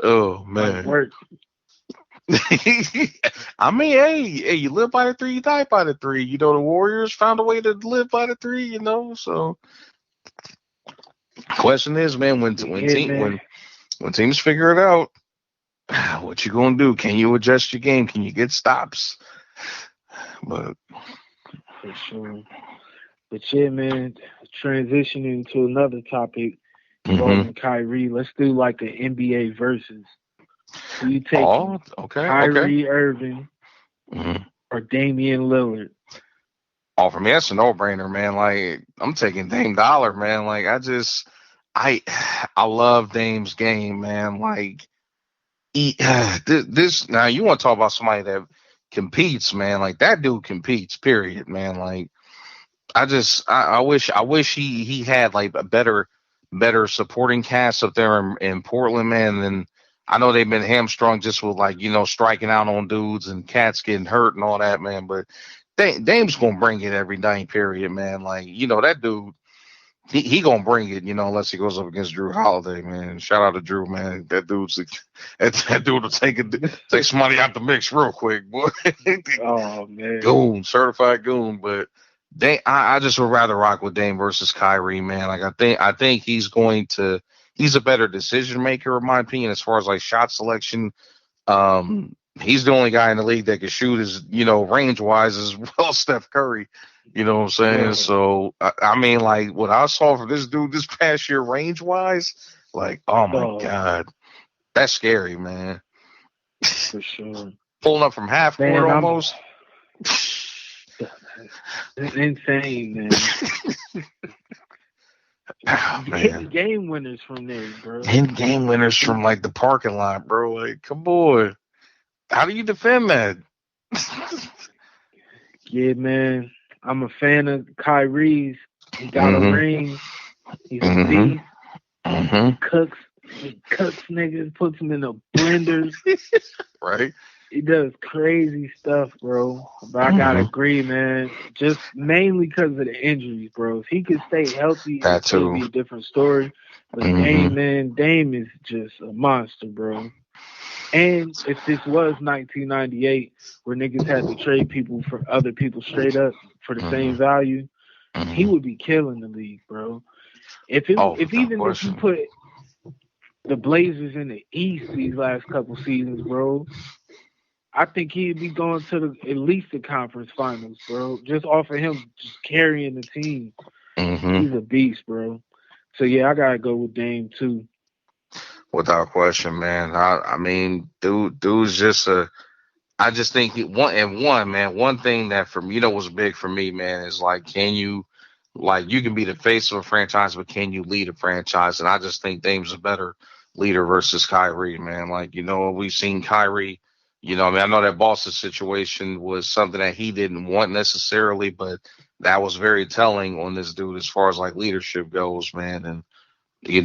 Oh Might man. work. I mean, hey, you live by the three, you die by the three. You know, the Warriors found a way to live by the three. You know, so question is, man, Yeah, man. when teams figure it out, what you gonna do? Can you adjust your game? Can you get stops? But For sure. But yeah, man, transitioning to another topic mm-hmm. involving Kyrie. Let's do like the NBA versus. Who you Oh, taking? okay, okay. Kyrie Irving Mm-hmm. or Damian Lillard? Oh, for me, that's a no-brainer, man. Like, I'm taking Dame Dollar, man. Like, I, I love Dame's game, man. Like, this now, you want to talk about somebody that competes, man? Like that dude competes, period, man. Like, I wish he had like a better supporting cast up there in Portland, man. And I know they've been hamstrung just with like striking out on dudes and cats getting hurt and all that, man. But Dame's gonna bring it every night, period, man. Like that dude, he gonna bring it, unless he goes up against Drew Holiday, man. Shout out to Drew, man. That dude will take somebody out the mix real quick, boy. Oh man. Goon, certified goon, but. I just would rather rock with Dame versus Kyrie, man. Like I think he's a better decision maker, in my opinion, as far as like shot selection. He's the only guy in the league that can shoot as range wise as well as Steph Curry. You know what I'm saying? Bro. So I mean, like what I saw from this dude this past year, range wise, like oh my Oh, god, that's scary, man. for sure. Pulling up from half court Man, I'm almost. insane, man. Oh, Hitting man. game winners from there, bro. Hitting game winners from like the parking lot, bro. Like, come on. How do you defend that? Yeah, man. I'm a fan of Kyrie's. He got a Mm-hmm. ring. He's a Mm-hmm. beast. Mm-hmm. He cooks niggas, puts them in the blenders. Right. He does crazy stuff, bro. But I gotta Mm-hmm. agree, man. Just mainly because of the injuries, bro. If he could stay healthy, it'd That still too. be a different story. But Mm-hmm. Dame is just a monster, bro. And if this was 1998, where niggas had to trade people for other people straight up for the Mm-hmm. same value, he Mm-hmm. would be killing the league, bro. Oh, If without even if you question. put the Blazers in the East these last couple seasons, bro, I think he'd be going to at least the conference finals, bro. Just off of him just carrying the team. Mm-hmm. He's a beast, bro. So yeah, I gotta go with Dame too. Without question, man. I mean, dude's just a. I just think man. One thing that was big for me, man, is like, you can be the face of a franchise, but can you lead a franchise? And I just think Dame's a better leader versus Kyrie, man. Like, we've seen Kyrie, I mean, I know that Boston situation was something that he didn't want necessarily, but that was very telling on this dude as far as like leadership goes, man. And,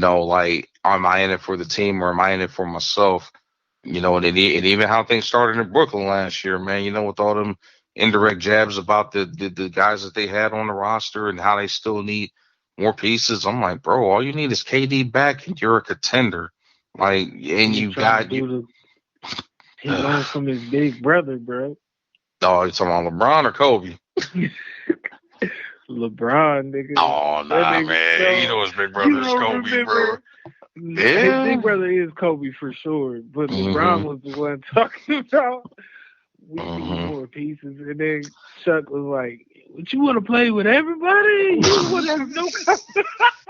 like, am I in it for the team or am I in it for myself? And even how things started in Brooklyn last year, man, with all them indirect jabs about the guys that they had on the roster and how they still need more pieces. I'm like, bro, all you need is KD back and you're a contender. Like, and He's you trying to got you. do he learned from his big brother, bro. Oh, you talking about LeBron or Kobe? LeBron, nigga. Oh, That nah, nigga, man. You no, know his big you brother is don't Kobe, bro. remember. His big Yeah. brother is Kobe for sure, but LeBron Mm-hmm. was the one talking about we need Mm-hmm. more pieces. And then Chuck was like, "What you want to play with everybody? You don't want to have no."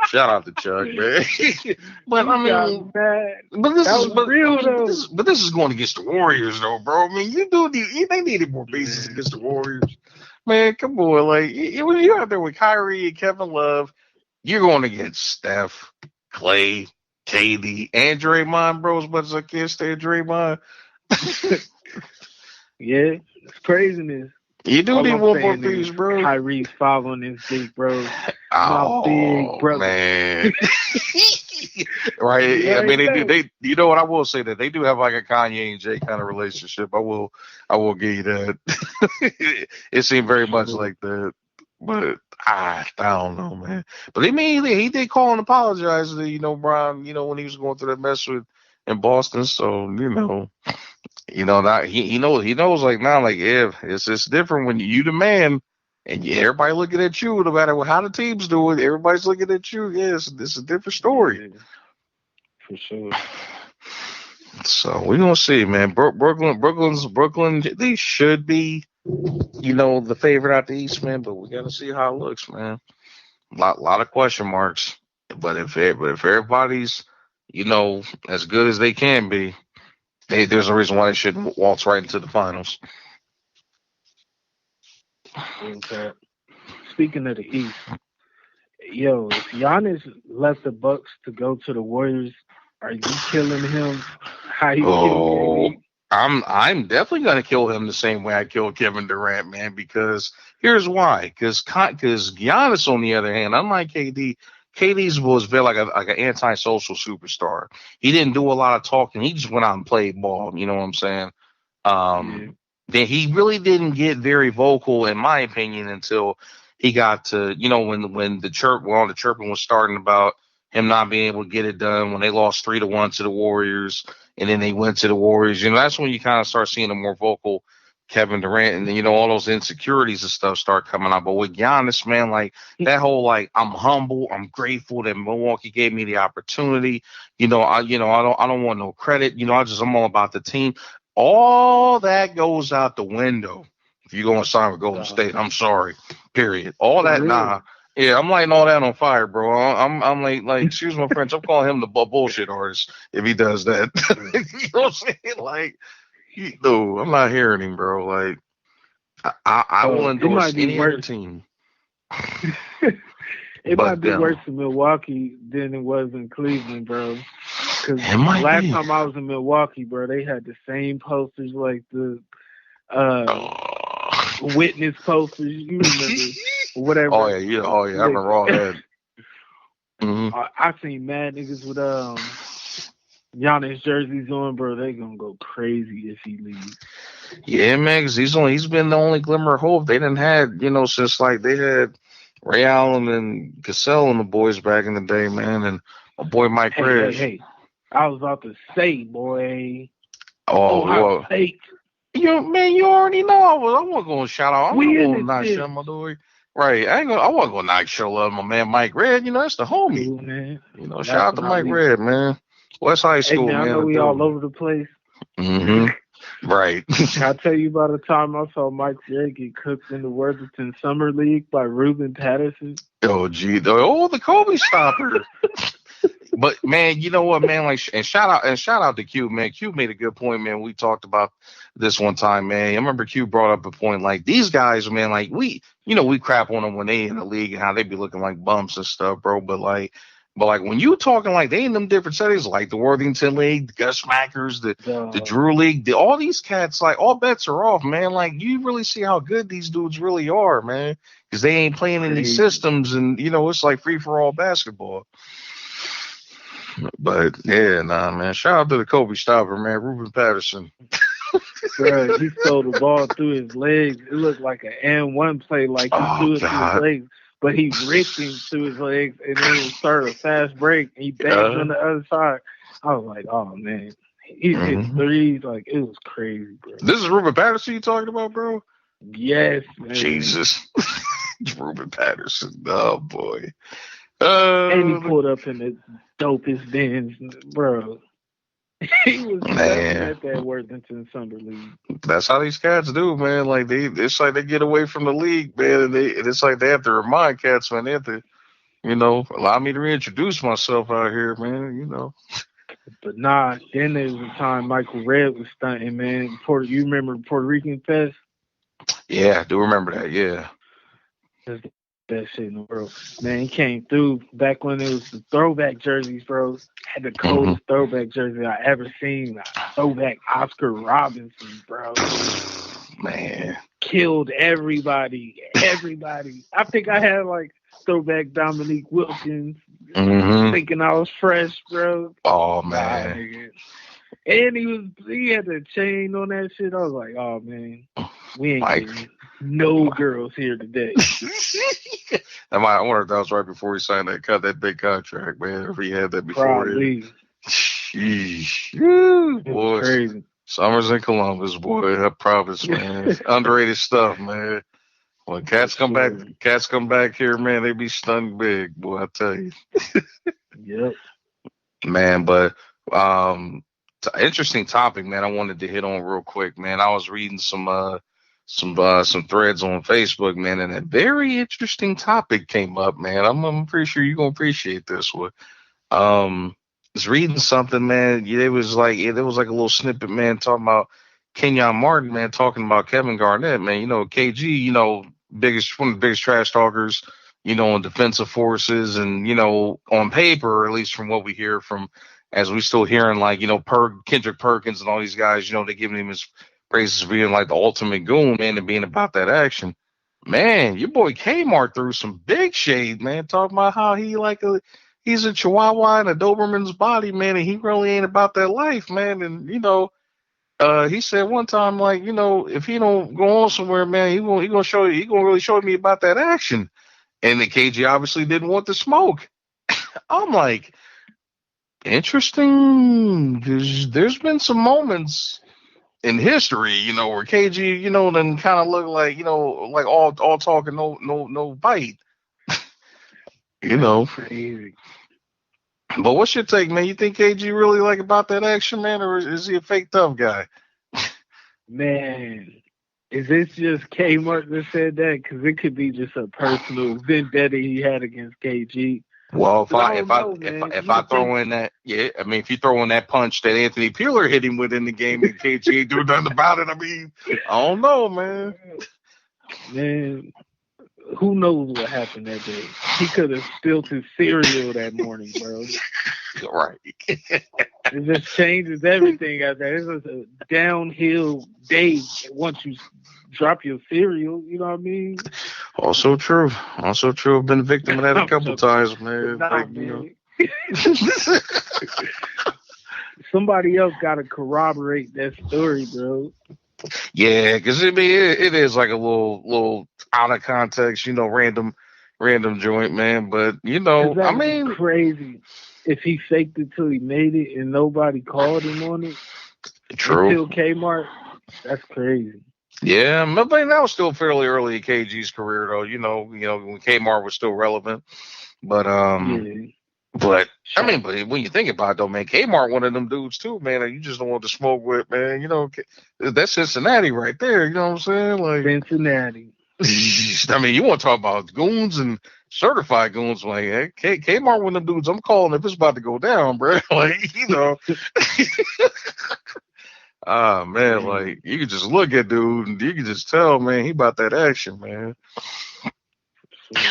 Shout out to Chuck, man. But He I got mean, mad. but this That is was but I real mean though. this is going against the Warriors though, bro. I mean, they needed more pieces Man, against the Warriors. Man, come on, like when you're out there with Kyrie and Kevin Love, you're going against Steph, Clay, KD, and Draymond, bro. As much as I can't stand Draymond, yeah, it's craziness. you do All need I'm one more saying is piece, bro. Kyrie's following his big bro, my big Oh brother. man. Right. You I mean, already they do. know. You know what? I will say that they do have like a Kanye and Jay kind of relationship. I will give you that. It seemed For very much sure. like that, but I don't know, man. But he did call and apologize to Brian. When he was going through that mess with in Boston. So that he knows like now, like yeah, it's different when you the man and everybody looking at you. No matter how the team's doing, everybody's looking at you. Yes, this is a different story. Yeah, for sure. So we're gonna see, man. Brooklyn. They should be, the favorite out the East, man. But we gotta see how it looks, man. Lot of question marks. But if everybody's, as good as they can be, there's a reason why they shouldn't waltz right into the finals. Okay. Speaking of the East, yo, if Giannis left the Bucks to go to the Warriors, are you killing him? How you kill Oh, KD? I'm definitely gonna kill him the same way I killed Kevin Durant, man. Because here's why. Because Giannis, on the other hand, unlike KD, KD's was very like an antisocial superstar. He didn't do a lot of talking. He just went out and played ball. You know what I'm saying? Yeah. Then he really didn't get very vocal, in my opinion, until he got to, when all the chirping was starting about him not being able to get it done when they lost 3-1 to the Warriors, and then they went to the Warriors. That's when you kind of start seeing a more vocal Kevin Durant, and then all those insecurities and stuff start coming out. But with Giannis, man, like that whole like I'm humble, I'm grateful that Milwaukee gave me the opportunity. I don't want no credit. I'm all about the team. All that goes out the window if you're going to sign with Golden State. I'm sorry. Period. All For that, real. nah. Yeah, I'm lighting all that on fire, bro. I'm like, excuse my French. I'm calling him the bullshit artist if he does that. You know what I'm saying? Like, no, I'm not hearing him, bro. Like, I will It endorse might be any other worse. team, It might but be worse them. in Milwaukee than it was in Cleveland, bro. Because It might last be. time I was in Milwaukee, bro, they had the same posters like the uh Oh, witness posters. You remember oh whatever? yeah, yeah, oh yeah. I They, remember all that. Hmm. I seen mad niggas with Giannis jerseys on, bro. They gonna go crazy if he leaves. Yeah, man, 'cause he's been the only glimmer of hope they didn't had, since like they had Ray Allen and Cassell and the boys back in the day, man, and my boy Mike Hey, hey, Reg. hey! I was about to say, boy, Oh, Ohio well, State, you already know I wasn't gonna shout out. I'm not we in gonna this not bitch. shout my boy. Right, I wasn't gonna not show love my man Mike Red. That's the homie. Cool, man. Shout Last out but to not Mike least, Red, man. West High hey School, man, I man, know the we all building. over the place. Mm-hmm. Right. Can I tell you about a time I saw Mike Red get cooked in the Worthington Summer League by Ruben Patterson? Oh, gee, the Kobe stopper. But man, you know what, man? Like, and shout out to Q, man. Q made a good point, man. We talked about this one time, man. I remember Q brought up a point like these guys, man. Like we crap on them when they in the league and how they be looking like bumps and stuff, bro. But like when you talking like they in them different settings, like the Worthington League, the Gus Mackers, the The Drew League, all these cats, like all bets are off, man. Like you really see how good these dudes really are, man. Because they ain't playing in these crazy, systems, and it's like free for all basketball. But yeah, nah, man. Shout out to the Kobe stopper, man, Ruben Patterson. bro. He stole the ball through his legs. It looked like an and one play, like he Oh threw it through his God. legs, but he ripped him through his legs, and then it started a fast break. And he banked Uh, on the other side. I was like, oh man, he's hitting mhm. threes like it was crazy, bro. This is Ruben Patterson you talking about, bro? Yes, man. Jesus. Ruben Patterson. Oh boy. And he Uh pulled up in the dopest Benz, bro. He was stuffing man. at that Worthington Summer League. That's how these cats do, man. Like it's like they get away from the league, man, and it's like they have to remind cats, man, they have to, allow me to reintroduce myself out here, man. But nah, then there was a time Michael Redd was stunting, man. You remember Puerto Rican Fest? Yeah, I do remember that, yeah. That's the best shit in the world. Man, he came through back when it was the throwback jerseys, bro. Had the Hmm. coldest throwback jersey I ever seen. Throwback Oscar Robinson, bro. Man. Killed everybody. Everybody. I think I had like throwback Dominique Wilkins, Hmm. thinking I was fresh, bro. Oh Nah, man. nigga. And he had the chain on that shit. I was like, oh man, we ain't Mike. getting no girls here today. I wonder if that was right before he signed that big contract, man. If he had that before then. Probably. Sheesh. Woo, It was boys. crazy. Summers in Columbus, boy. That Providence, man. Underrated stuff, man. When cats come back here, man, they be stunned big, boy. I tell you. Yep. Man, but um interesting topic, man. I wanted to hit on real quick, man. I was reading some threads on Facebook, man, and a very interesting topic came up, man. I'm pretty sure you're gonna appreciate this one. Was reading something, man. Yeah, it was like a little snippet, man, talking about Kenyon Martin, man, talking about Kevin Garnett, man. You know, KG, biggest one of the biggest trash talkers, in defensive forces, and on paper, at least from what we hear from, as we still hearing, like Kendrick Perkins and all these guys, they giving him his praises for being like the ultimate goon, man, and being about that action. Man, your boy Kmart threw some big shade, man, talking about how he's a chihuahua in a Doberman's body, man, and he really ain't about that life, man. And he said one time, like, if he don't go on somewhere, man, he gonna show you, he gonna really show me about that action. And the KG obviously didn't want the smoke. I'm like, interesting, because there's been some moments in history, where KG, then kind of look like, like all talk and no bite, Crazy. But what's your take, man? You think KG really like about that action, man, or is he a fake tough guy? Man, is this just Kmart that said that? Because it could be just a personal vendetta he had against KG. Well, if I throw in that, yeah, I mean, if you throw in that punch that Anthony Peeler hit him with in the game and KG ain't do nothing about it, I mean, I don't know, man. Man, who knows what happened that day? He could have spilled his cereal that morning, bro. Right. It just changes everything out there. It's just a downhill day once you drop your cereal. You know what I mean? Also true. I've been a victim of that a couple times, man. Nah, man. Somebody else got to corroborate that story, bro. Yeah, because I mean, it is like a little out of context, random joint, man. But I mean, crazy. If he faked it till he made it and nobody called him on it, true. Until Kmart, that's crazy. Yeah, but that was still fairly early in KG's career, though. When Kmart was still relevant. But yeah. But I mean, but when you think about it, though, man, Kmart one of them dudes too, man. That you just don't want to smoke with, man. That's Cincinnati right there. You know what I'm saying? Like Cincinnati. I mean, you want to talk about goons and certified goons? Like, hey, Kmart one of them dudes I'm calling if it's about to go down, bro. Like, ah, man, like you can just look at dude and you can just tell, man, he about that action, man.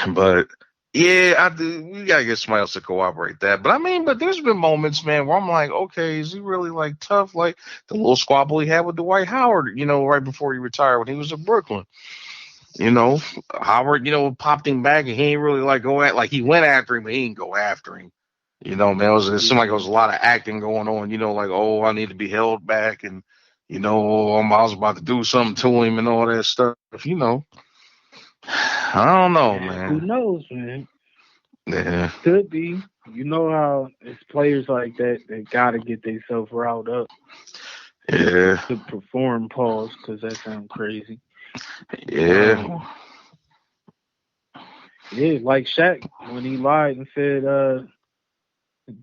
But yeah, I do. We gotta get somebody else to cooperate that. But I mean, but there's been moments, man, where I'm like, okay, is he really like tough? Like the little squabble he had with Dwight Howard, right before he retired when he was in Brooklyn. Howard, popped him back and he ain't really like go at, like he went after him, but he didn't go after him. Man, it seemed like there was a lot of acting going on, like, oh, I need to be held back and, I was about to do something to him and all that stuff, I don't know, man. Who knows, man? Yeah. Could be. You know how it's players like that, they got to get themselves riled up. Yeah. To perform, pause, because that sounds crazy. Yeah. Yeah, like Shaq, when he lied and said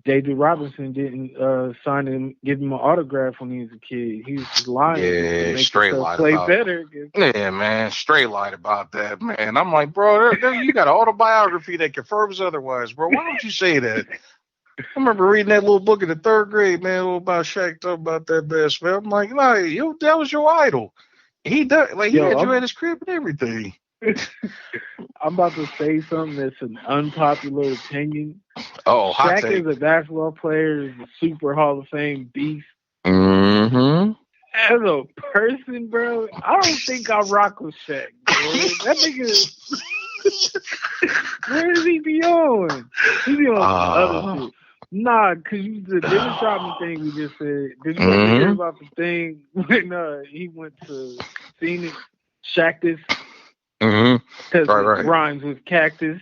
David Robinson didn't sign him, give him an autograph when he was a kid. He was just lying. Yeah, straight lied play about better. Yeah, man, straight lied about that, man. I'm like, bro, you got an autobiography that confirms otherwise, bro. Why don't you say that? I remember reading that little book in the third grade, man, about Shaq talking about that best man. I'm like, nah, that was your idol. He done, like, he had you at his crib and everything. I'm about to say something that's an unpopular opinion. Oh, hot Shaq take. is a basketball player, is a super Hall of Fame beast. Mm-hmm. As a person, bro, I don't think I rock with Shaq, bro. That nigga, where does he be on? He be on other shit. Nah, because the Dennis Rodman thing we just said. Did you ever hear about the thing when he went to Phoenix, Shactus? Mm-hmm. Because it rhymes with cactus.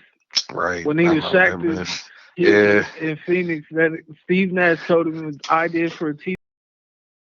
Right. When he was Shactus, He Yeah. in Phoenix that Steve Nash told him his idea for a team